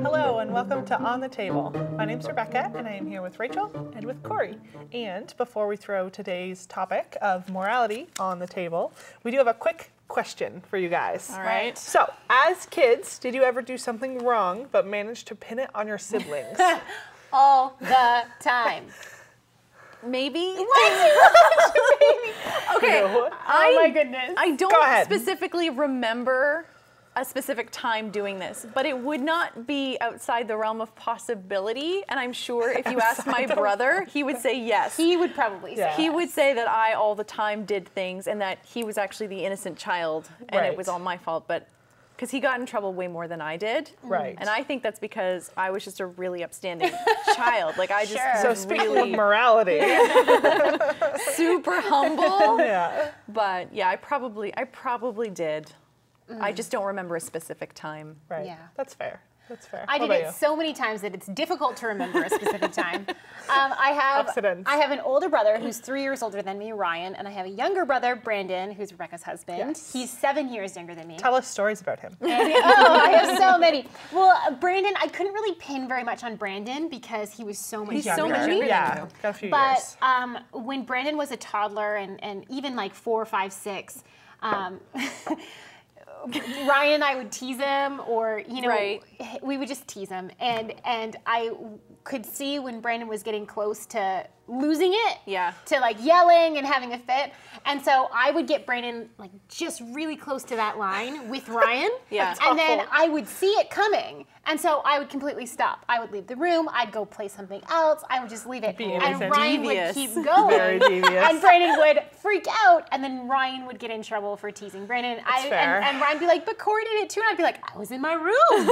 Hello and welcome to On the Table. My name's Rebecca and I am here with Rachel and with Corie. And before we throw today's topic of morality on the table, we do have a quick question for you guys. All right. So, as kids, did you ever do something wrong but manage to pin it on your siblings? All the time. Maybe. Okay. No. Oh my goodness. I Go don't ahead. specifically remember a specific time doing this, but it would not be outside the realm of possibility. And I'm sure if you asked my brother, he would say yes. He would probably say. Yeah. He would say that I all the time did things and that he was actually the innocent child and Right. it was all my fault, but because he got in trouble way more than I did. Right. And I think that's because I was just a really upstanding child. Like I just Sure. So was speaking really of morality, super humble. yeah. But yeah, I probably did. I just don't remember a specific time. Right. Yeah. That's fair. That's fair. I What did about it you? so many times that it's difficult to remember a specific time. I Accidents. have an older brother who's 3 years older than me, Ryan, and I have a younger brother, Brandon, who's Rebecca's husband. Yes. He's 7 years younger than me. Tell us stories about him. Oh, I have so many. Well, Brandon, I couldn't really pin very much on Brandon because he was so much He's younger. so much younger than Yeah, you. got a few But years. when Brandon was a toddler and even like 4, 5, 6, Ryan and I would tease him, or Right. we would just tease him, and I could see when Brandon was getting close to losing it, Yeah. to like yelling and having a fit, and so I would get Brandon like just really close to that line with Ryan, Yeah. and then awful. I would see it coming, and so I would completely stop. I would leave the room. I'd go play something else. I would just leave it, Be and innocent. Ryan Devious. would keep going. Very devious. And Brandon would freak out, and then Ryan would get in trouble for teasing Brandon. fair. And Ryan would be like, but Corie did it too. And I'd be like, I was in my room.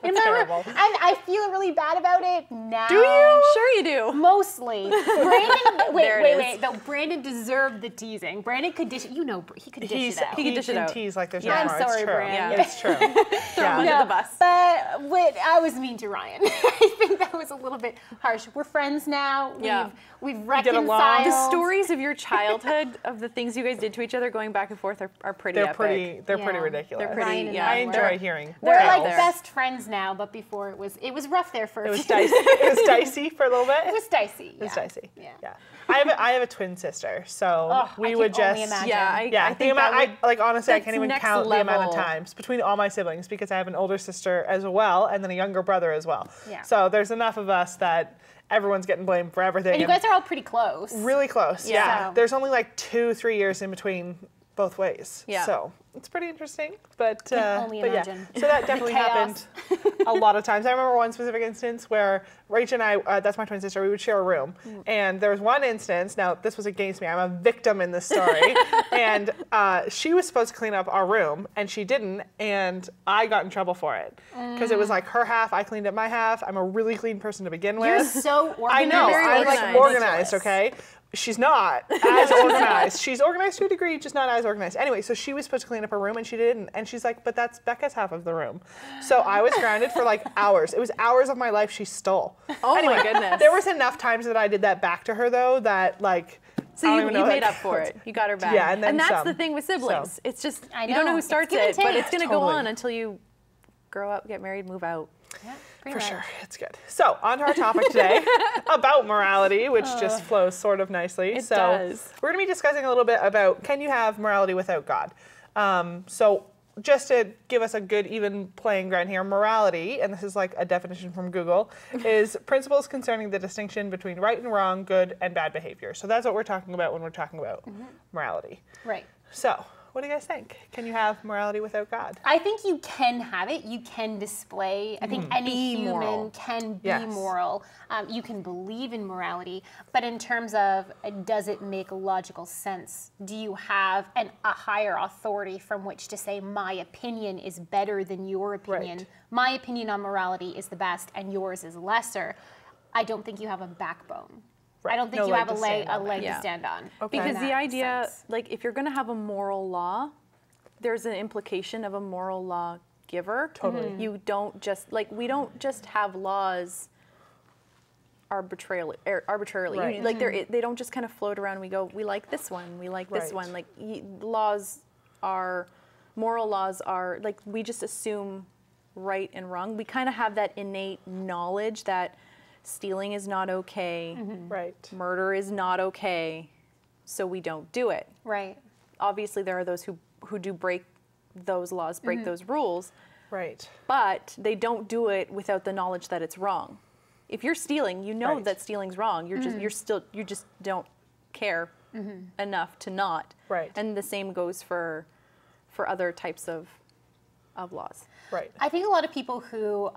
In my terrible. room. And I feel really bad about it now. Do you? Sure you do. Mostly. Brandon, There it is. wait. Though Brandon desered the teasing. Brandon could dish, he could dish it out. he could dish it can out. tease like there's Yeah. no I'm more. sorry, it's true. Brand. Yeah. It's true. Throw him yeah. under the bus. But I was mean to Ryan. I think that was a little bit harsh. We're friends now. Yeah. We've get along. reconciled. The stories of your childhood, of the things you guys did to each other going back and forth are pretty They're epic. pretty. They're pretty Yeah. ridiculous. They're pretty, Ryan and yeah. I I enjoy were- hearing. We're like tales. best friends now, but before it was rough there for a It was few dicey. It was dicey for a little bit. It was dicey. It was yeah. dicey. Yeah. I have a twin sister, so Oh, we I would can only just imagine. Yeah, I the think amount. that would, I like honestly, I that's can't even next count the amount of level. times between all my siblings because I have an older sister as well and then a younger brother as well. Yeah. So there's enough of us that everyone's getting blamed for everything. And you guys are all pretty close. really close. Yeah. Yeah. So- There's only like 2-3 years in between both ways. Yeah. So it's pretty interesting, but only but yeah. imagine. So that definitely happened chaos. a lot of times. I remember one specific instance where Rachel and I, that's my twin sister, we would share a room, and there was one instance. Now this was against me. I'm a victim in this story, and she was supposed to clean up our room, and she didn't, and I got in trouble for it because it was like her half. I cleaned up my half. I'm a really clean person to begin with. You're so organized. I know. very I'm like organized. organized, okay? She's not as organized. She's organized to a degree, just not as organized. Anyway, so she was supposed to clean up her room and she didn't. And she's like, but that's Becca's half of the room. So I was grounded for like hours. It was hours of my life she stole. Oh my goodness. There was enough times that I did that back to her though that like, So I don't you even know made that up for counts. it. You got her back. Yeah, and then that's some. the thing with siblings. So. It's just I you don't know know. who It's starts give and it, but take. it's going to Totally. go on until you grow up, get married, move out. Yeah, pretty For much. sure, it's good. So on to our topic today about morality, which just flows sort of nicely. It so does. we're going to be discussing a little bit about can you have morality without God? So just to give us a good even playing ground here, morality, and this is like a definition from Google, is principles concerning the distinction between right and wrong, good and bad behavior. So that's what we're talking about when we're talking about morality. Right. So what do you guys think? Can you have morality without God? I think you can have it. You can display. I think any Be human moral. can be Yes. moral. You can believe in morality, but in terms of does it make logical sense? Do you have a higher authority from which to say my opinion is better than your opinion? Right. My opinion on morality is the best, and yours is lesser. I don't think you have a backbone. Right. I don't think No you leg have to a leg, stand on. to Yeah. stand on. Okay. in Because the that idea, sense. like, if you're going to have a moral law, there's an implication of a moral law giver. Totally. You don't just, like, we don't just have laws arbitrarily. Right. Like they don't just kind of float around and we go, we like this one, we like this Right. one. Like moral laws are, like, we just assume right and wrong. We kind of have that innate knowledge that stealing is not okay, Right. murder is not okay, so we don't do it. Right. Obviously, there are those who do break those laws, break those rules, Right. but they don't do it without the knowledge that it's wrong. If you're stealing, you know Right. that stealing's wrong. You just don't care enough to not. Right. And the same goes for other types of laws. Right. I think a lot of people who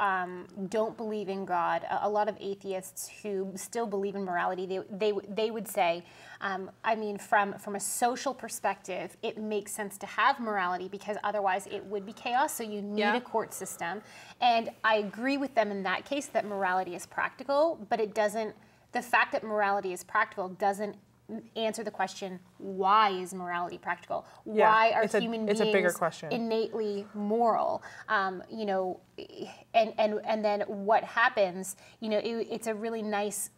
don't believe in God, a lot of atheists who still believe in morality, they would say, I mean, from a social perspective, it makes sense to have morality because otherwise it would be chaos. So you need a court system, and I agree with them in that case that morality is practical, but it doesn't. The fact that morality is practical doesn't answer the question, why is morality practical? Yeah, Why are it's a bigger beings question. innately moral? You know, and then what happens? You know, it's a really nice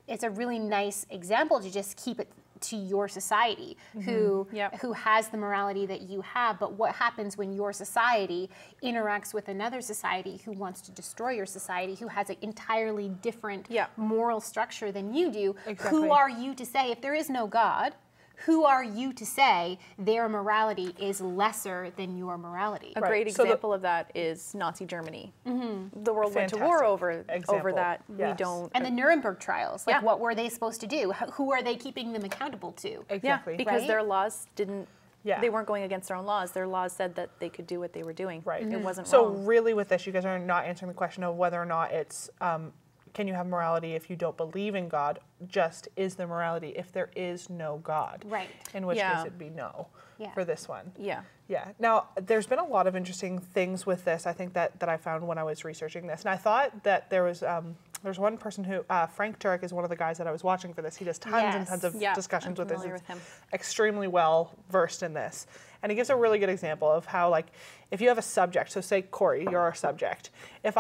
example to just keep it to your society who has the morality that you have. But what happens when your society interacts with another society who wants to destroy your society, who has an entirely different moral structure than you do? Exactly. Who are you to say, if there is no God, who are you to say their morality is lesser than your morality? A Right. great So example of that is Nazi Germany. The world went to Fantastic war over example. that. Yes. We don't. And the Nuremberg trials, like Yeah. what were they supposed to do? Who are they keeping them accountable to? Exactly. Yeah, because Right? their laws didn't. Yeah. They weren't going against their own laws. Their laws said that they could do what they were doing. Right. It wasn't So wrong. really with this, you guys are not answering the question of whether or not it's, can you have morality if you don't believe in God? Just is there morality if there is no God? Right. In which Yeah. case it'd be no Yeah. for this one. Yeah. Yeah. Now, there's been a lot of interesting things with this, I think, that I found when I was researching this. And I thought that there's one person who, Frank Turek is one of the guys that I was watching for this. He does tons and tons of Yeah, discussions I'm with this. familiar He's with him. extremely well versed in this. And he gives a really good example of how, like, if you have a subject, so say, Corie, you're our subject. If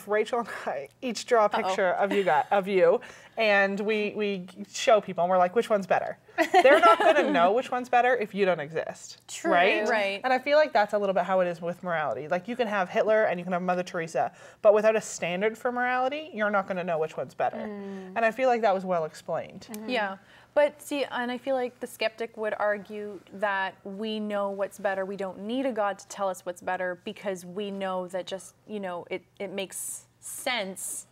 Rachel and I each draw a picture of you, and we show people, and we're like, which one's better? They're not going to know which one's better if you don't exist. True. Right? Right. And I feel like that's a little bit how it is with morality. Like, you can have Hitler and you can have Mother Teresa, but without a standard for morality, you're not going to know which one's better. And I feel like that was well explained. Yeah. But see, and I feel like the skeptic would argue that we know what's better. We don't need a God to tell us what's better because we know that just, it makes sense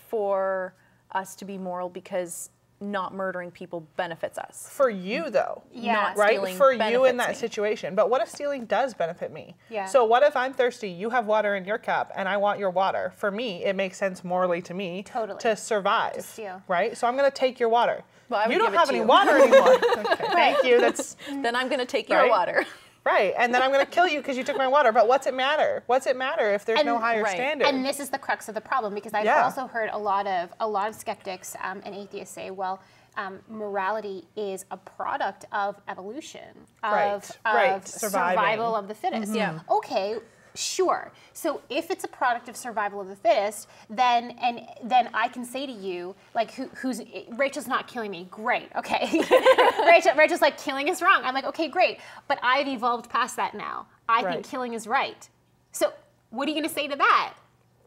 for us to be moral because not murdering people benefits us. For you, though. Yeah. Not Right? stealing For you in benefits that me. situation. But what if stealing does benefit me? Yeah. So what if I'm thirsty, you have water in your cup, and I want your water? For me, it makes sense morally to me Totally. to survive. To steal. Right? So I'm going to take your water. Well, I would you don't give it have to any you. water anymore. Okay, thank you. That's Then I'm going to take your Right. water. right. And then I'm going to kill you because you took my water. But what's it matter? What's it matter if there's no And- higher Right. standard? And this is the crux of the problem because I've Yeah. also heard a lot of skeptics and atheists say, well, morality is a product of evolution, of Right. survival Surviving. of the fittest. Yeah. Okay, sure. So if it's a product of survival of the fittest, then I can say to you, like, who's Rachel's not killing me. Great. Okay. Rachel's like, killing is wrong. I'm like, okay, great. But I've evolved past that now. I Right. think killing is right. So what are you going to say to that?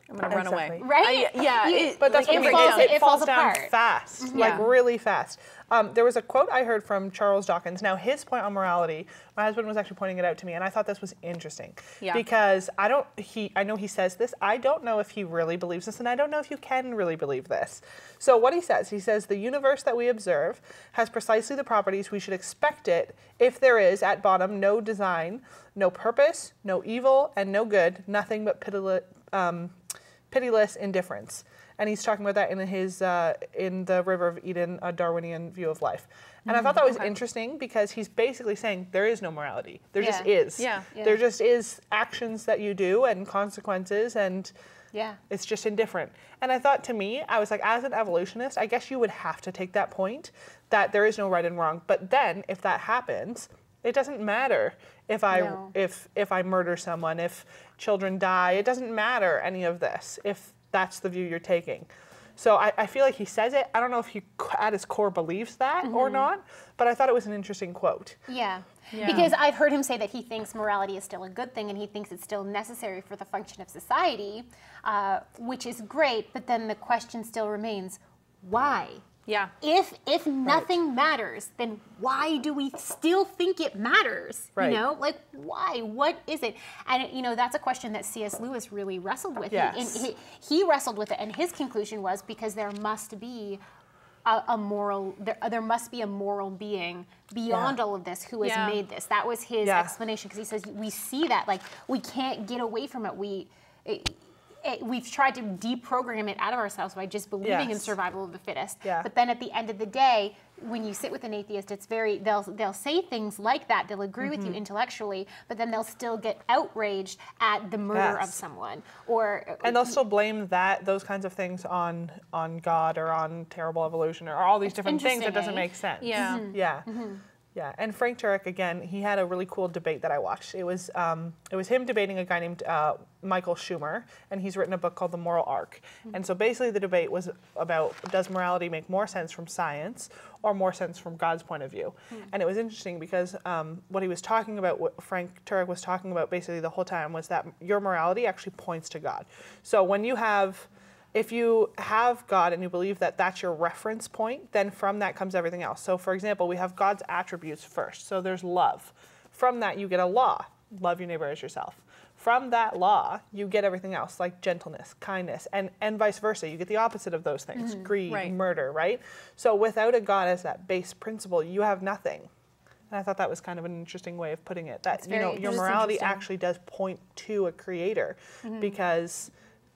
I'm going to run away. Exactly. Right? But that's It what falls- it it falls falls down apart. fast, like Yeah. really fast. There was a quote I heard from Charles Dawkins. Now, his point on morality, my husband was actually pointing it out to me, and I thought this was interesting. Yeah. Because I know he says this. I don't know if he really believes this, and I don't know if you can really believe this. So what he says, the universe that we observe has precisely the properties we should expect it if there is, at bottom, no design, no purpose, no evil, and no good, nothing but pitiless indifference. And he's talking about that in his in the River of Eden, a Darwinian view of life. And I thought that was interesting because he's basically saying there is no morality. There just Yeah. is. Yeah. There just is actions that you do and consequences, and Yeah. it's just indifferent. And I thought, to me, I was like, as an evolutionist, I guess you would have to take that point that there is no right and wrong. But then if that happens, it doesn't matter if I murder someone, if children die. It doesn't matter any of this if that's the view you're taking. So I feel like he says it. I don't know if he at his core believes that or not, but I thought it was an interesting quote. Yeah. Yeah. Because I've heard him say that he thinks morality is still a good thing and he thinks it's still necessary for the function of society, which is great, but then the question still remains, why? Yeah. If nothing matters, then why do we still think it matters? Right. You know, like why? What is it? And you know, that's a question that C.S. Lewis really wrestled with. Yes. He wrestled with it, and his conclusion was because there must be a moral, there must be a moral being beyond all of this who has Yeah. made this. That was his explanation, because he says we see that, like, we can't get away from it. We've tried to deprogram it out of ourselves by just believing in survival of the fittest. Yeah. But then at the end of the day, when you sit with an atheist, it's they'll say things like that. They'll agree with you intellectually, but then they'll still get outraged at the murder of someone, And they'll still blame those kinds of things on God or on terrible evolution or all these different things. It interesting, doesn't make sense. Yeah. Yeah. Yeah. And Frank Turek, again, he had a really cool debate that I watched. It was him debating a guy named Michael Schumer, and he's written a book called The Moral Arc. And so basically the debate was about, does morality make more sense from science or more sense from God's point of view? And it was interesting because what he was talking about, what Frank Turek was talking about basically the whole time, was that your morality actually points to God. So when if you have God and you believe that that's your reference point, then from that comes everything else. So for example, we have God's attributes first. So there's love. From that you get a law, love your neighbor as yourself. From that law, you get everything else, like gentleness, kindness, and vice versa. You get the opposite of those things, greed, Right. murder, right? So without a God as that base principle, you have nothing. And I thought that was kind of an interesting way of putting it, that your that's morality interesting. actually does point to a creator, because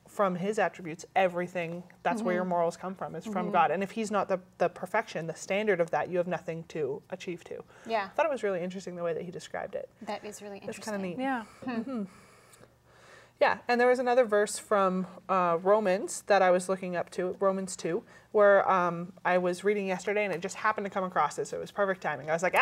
from his attributes, everything, that's where your morals come from, is from God. And if he's not the perfection, the standard of that, you have nothing to achieve to. Yeah. I thought it was really interesting the way that he described it. that is really It's interesting. kind of neat. Yeah. Yeah, and there was another verse from Romans that I was looking up to, Romans 2, where I was reading yesterday and it just happened to come across this. It was perfect timing. I was like,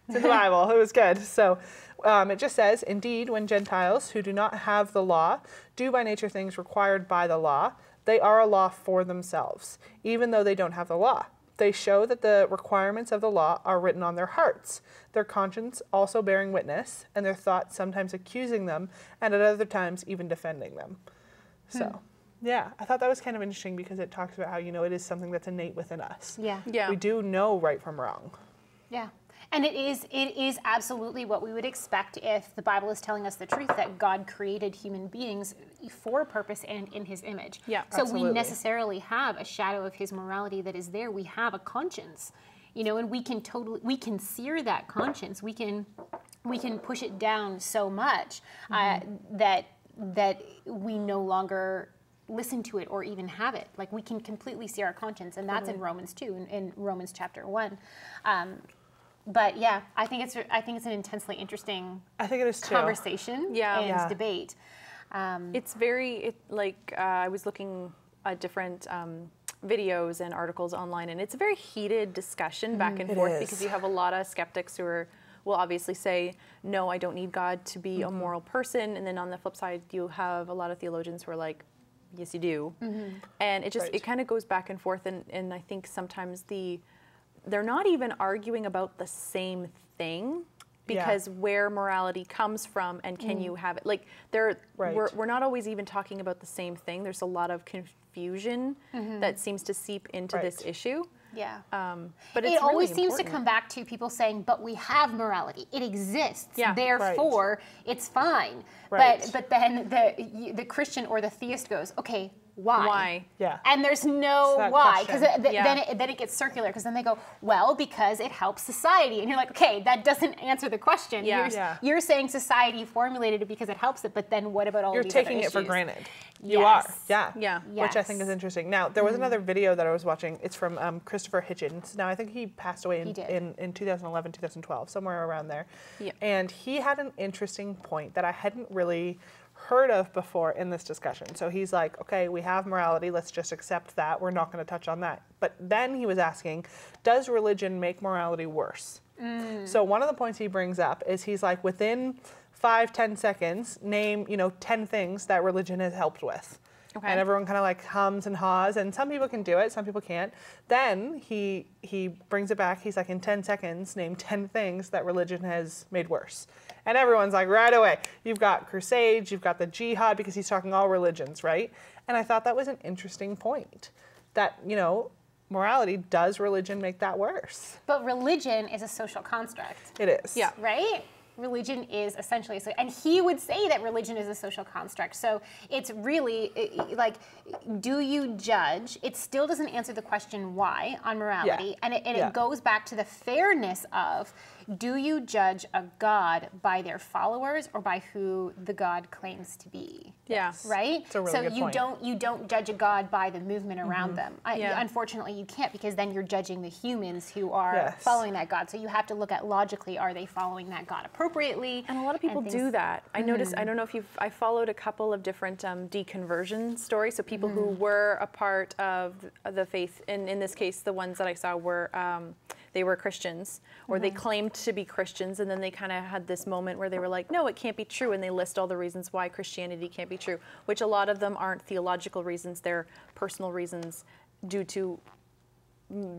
it's in the Bible. It was good. So it just says, indeed, when Gentiles who do not have the law do by nature things required by the law, they are a law for themselves, even though they don't have the law. They show that the requirements of the law are written on their hearts, their conscience also bearing witness, and their thoughts sometimes accusing them, and at other times even defending them. So, yeah, I thought that was kind of interesting because it talks about how, it is something that's innate within us. Yeah. Yeah. We do know right from wrong. Yeah. And it is absolutely what we would expect if the Bible is telling us the truth, that God created human beings for a purpose and in his image. Yeah, so absolutely. we necessarily have a shadow of his morality that is there. We have a conscience, and we can sear that conscience. We can push it down so much that we no longer listen to it or even have it. Like, we can completely sear our conscience, and that's in Romans 2, in Romans chapter 1. But yeah, I think it's an intensely interesting I think it is too. conversation and Yeah. debate. It's very, I was looking at different videos and articles online, and it's a very heated discussion back and It forth is. because you have a lot of skeptics who will obviously say, no, I don't need God to be a moral person. And then on the flip side, you have a lot of theologians who are like, yes, you do. And it Right. kind of goes back and forth. And I think sometimes they're not even arguing about the same thing, because where morality comes from and can you have it, like Right. we're not always even talking about the same thing. There's a lot of confusion that seems to seep into this Right. issue. Yeah. But it's It always really seems to important. come back to people saying, but we have morality. It exists. Yeah. Therefore, it's fine. Right. But then the Christian or the theist goes, okay, why? Why? Yeah. And there's no It's that why, because question. then it gets circular, because then they go, well, because it helps society. And you're like, okay, that doesn't answer the question. Yeah. You're saying society formulated it because it helps it, but then what about all You're these taking other it for issues? granted. You are. Yes. Yeah. Yeah. Which I think is Yes. interesting. Now, there was another video that I was watching. It's from Christopher Hitchens. Now, I think he passed away He did. in 2011, 2012, somewhere around there. Yeah. And he had an interesting point that I hadn't really heard of before in this discussion. So he's like, okay, we have morality. Let's just accept that. We're not going to touch on that. But then he was asking, does religion make morality worse? So one of the points he brings up is he's like, within 5-10 seconds, name 10 things that religion has helped with. Okay. And everyone kind of like hums and haws, and some people can do it, some people can't. Then he brings it back. He's like, in 10 seconds, name 10 things that religion has made worse. And everyone's like, right away. You've got crusades, you've got the jihad, because he's talking all religions, right? And I thought that was an interesting point. That, you know, morality, does religion make that worse? But religion is a social construct. It is. Yeah. Right? Religion is essentially, and he would say that religion is a social construct. So it's really like, do you judge? It still doesn't answer the question why on morality. Yeah. And it goes back to the fairness of, do you judge a God by their followers or by who the God claims to be? Yeah. Right? It's a really so good point. you don't judge a God by the movement around them. Yeah. Unfortunately, you can't, because then you're judging the humans who are Yes. following that God. So you have to look at logically, are they following that God appropriately? And a lot of people do that. I noticed, I don't know if I followed a couple of different deconversion stories. So people who were a part of the faith, and in this case, the ones that I saw were, they were Christians, or they claimed to be Christians, and then they kind of had this moment where they were like, no, it can't be true, and they list all the reasons why Christianity can't be true, which a lot of them aren't theological reasons, they're personal reasons due to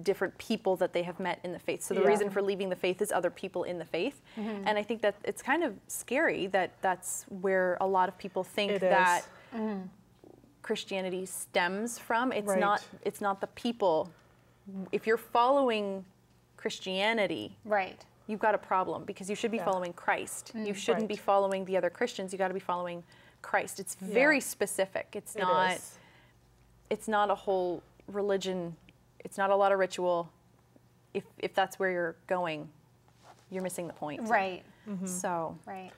different people that they have met in the faith. So the Yeah. reason for leaving the faith is other people in the faith. And I think that it's kind of scary that that's where a lot of people think It that is. Christianity stems from. It's Right. not the people. If you're following Christianity, Right. you've got a problem, because you should be Yeah. following Christ. You shouldn't be Right. following the other Christians. You got to be following Christ. It's very specific. It's It not is. it's not a whole religion. It's not a lot of ritual. If that's where you're going, you're missing the point. Right. So, Right.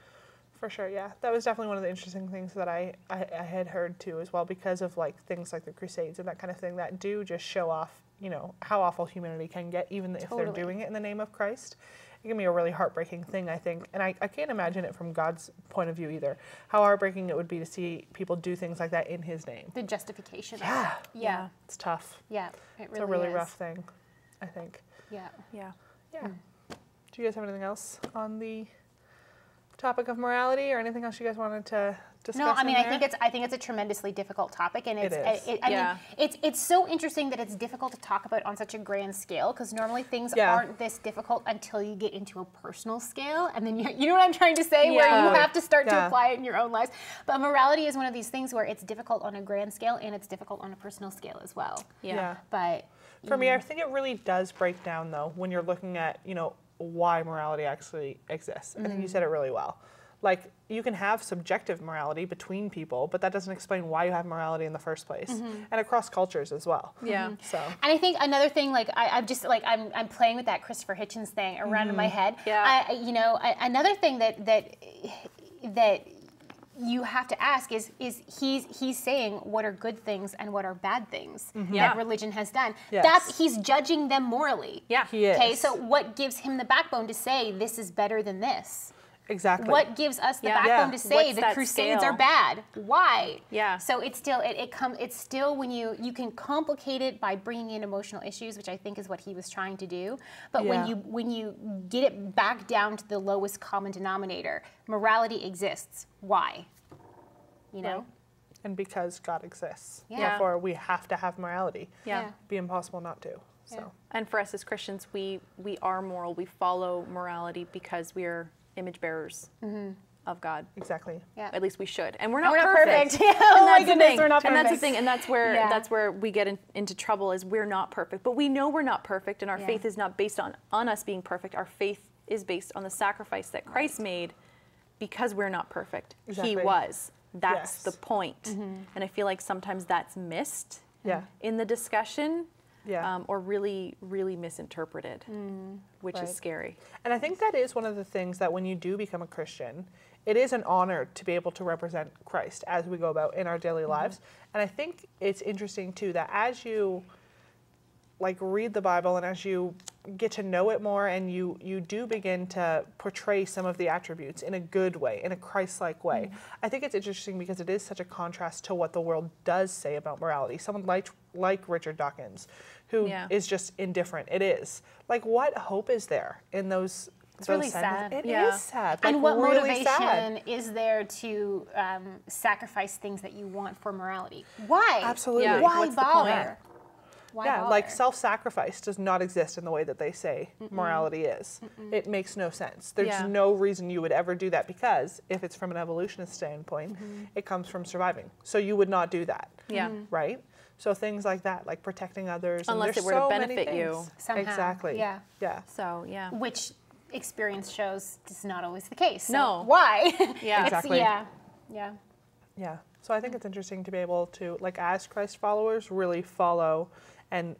For sure, yeah. That was definitely one of the interesting things that I had heard too as well, because of like things like the Crusades and that kind of thing that do just show off, you know, how awful humanity can get, even if they're Totally. doing it in the name of Christ. It can be a really heartbreaking thing, I think. And I can't imagine it from God's point of view either. How heartbreaking it would be to see people do things like that in his name. The justification. Yeah. Of it. Yeah. It's tough. Yeah. It It's really a really is. rough thing, I think. Yeah. yeah. Yeah. Do you guys have anything else on the topic of morality, or anything else you guys wanted to discuss? No, I mean, in I think it's a tremendously difficult topic, and it's It is. I Yeah. mean, it's so interesting that it's difficult to talk about on such a grand scale, because normally things Yeah. aren't this difficult until you get into a personal scale, and then you know what I'm trying to say, where Yeah. you have to start to Yeah. apply it in your own lives. But morality is one of these things where it's difficult on a grand scale, and it's difficult on a personal scale as well. Yeah. But For me, I think it really does break down, though, when you're looking at, you know, why morality actually exists. I think you said it really well. Like, you can have subjective morality between people, but that doesn't explain why you have morality in the first place, and across cultures as well. Yeah. So, And I think another thing, like I'm just like I'm playing with that Christopher Hitchens thing around in my head. Yeah. Another thing that you have to ask is he's saying what are good things and what are bad things Yeah. that religion has done. Yes. He's judging them morally. Yeah. he is. Okay, so what gives him the backbone to say this is better than this? exactly. What gives us the Yeah. backbone Yeah. to say What's the that Crusades scale? are bad? Why? Yeah. So it's still it's still when you can complicate it by bringing in emotional issues, which I think is what he was trying to do. But Yeah. when you get it back down to the lowest common denominator, morality exists. Why? You know? Right. And because God exists, Yeah. therefore we have to have morality. Yeah. Yeah. It'd be impossible not to. So, Yeah. And for us as Christians, we are moral. We follow morality because we are image bearers of God. exactly. Yeah. At least we should. And we're not We're not perfect. perfect. Yeah, And oh my that's the goodness, thing. we're not And that's the perfect. thing. And that's where Yeah. that's where we get into trouble, is we're not perfect. But we know we're not perfect, and our Yeah. faith is not based on us being perfect. Our faith is based on the sacrifice that Christ made, because we're not perfect. Exactly. He was. That's Yes. the point. And I feel like sometimes that's missed Yeah. in the discussion. Yeah. Or really, really misinterpreted, which Right. is scary. And I think that is one of the things that when you do become a Christian, it is an honor to be able to represent Christ as we go about in our daily lives. And I think it's interesting too that as you like read the Bible and as you get to know it more, and you do begin to portray some of the attributes in a good way, in a Christ-like way. I think it's interesting because it is such a contrast to what the world does say about morality. Someone like Richard Dawkins, who is Yeah. just indifferent. It is. Like, what hope is there in those It's really sad. It Yeah. is sad. And what really motivation sad. is there to sacrifice things that you want for morality? Why? Absolutely. Yeah. Why What's the bother? point? Why Yeah, bother? like self-sacrifice does not exist in the way that they say morality is. It makes no sense. There's Yeah. no reason you would ever do that because if it's from an evolutionist standpoint, it comes from surviving. So you would not do that. Yeah. Right? So things like that, like protecting others. and Unless there's it were to so many benefit you. things. Somehow, Exactly. yeah. Yeah. So, yeah. Which experience shows is not always the case. So No. why? Yeah. Exactly. Yeah. Yeah. So I think it's interesting to be able to, like, as Christ followers, really follow and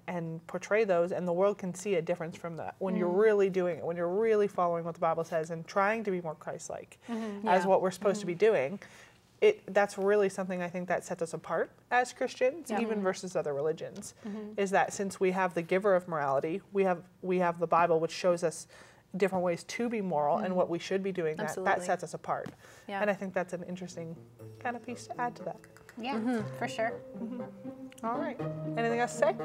portray those, and the world can see a difference from that when you're really doing it, when you're really following what the Bible says and trying to be more Christ-like as Yeah. what we're supposed to be doing. That's really something I think that sets us apart as Christians, even versus other religions, is that since we have the giver of morality, we have the Bible, which shows us different ways to be moral and what we should be doing. That Absolutely. sets us apart, Yeah. and I think that's an interesting kind of piece to add to that. Yeah, for sure. All right. Anything else to say?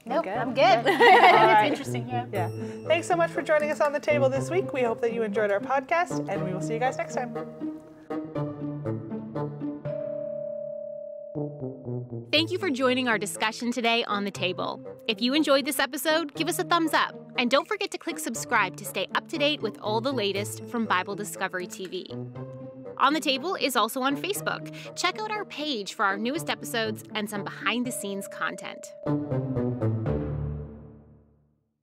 Nope, good. I'm good. right. It's interesting, yeah. Yeah. Thanks so much for joining us on the table this week. We hope that you enjoyed our podcast, and we will see you guys next time. Thank you for joining our discussion today on The Table. If you enjoyed this episode, give us a thumbs up. And don't forget to click subscribe to stay up to date with all the latest from Bible Discovery TV. On the Table is also on Facebook. Check out our page for our newest episodes and some behind-the-scenes content.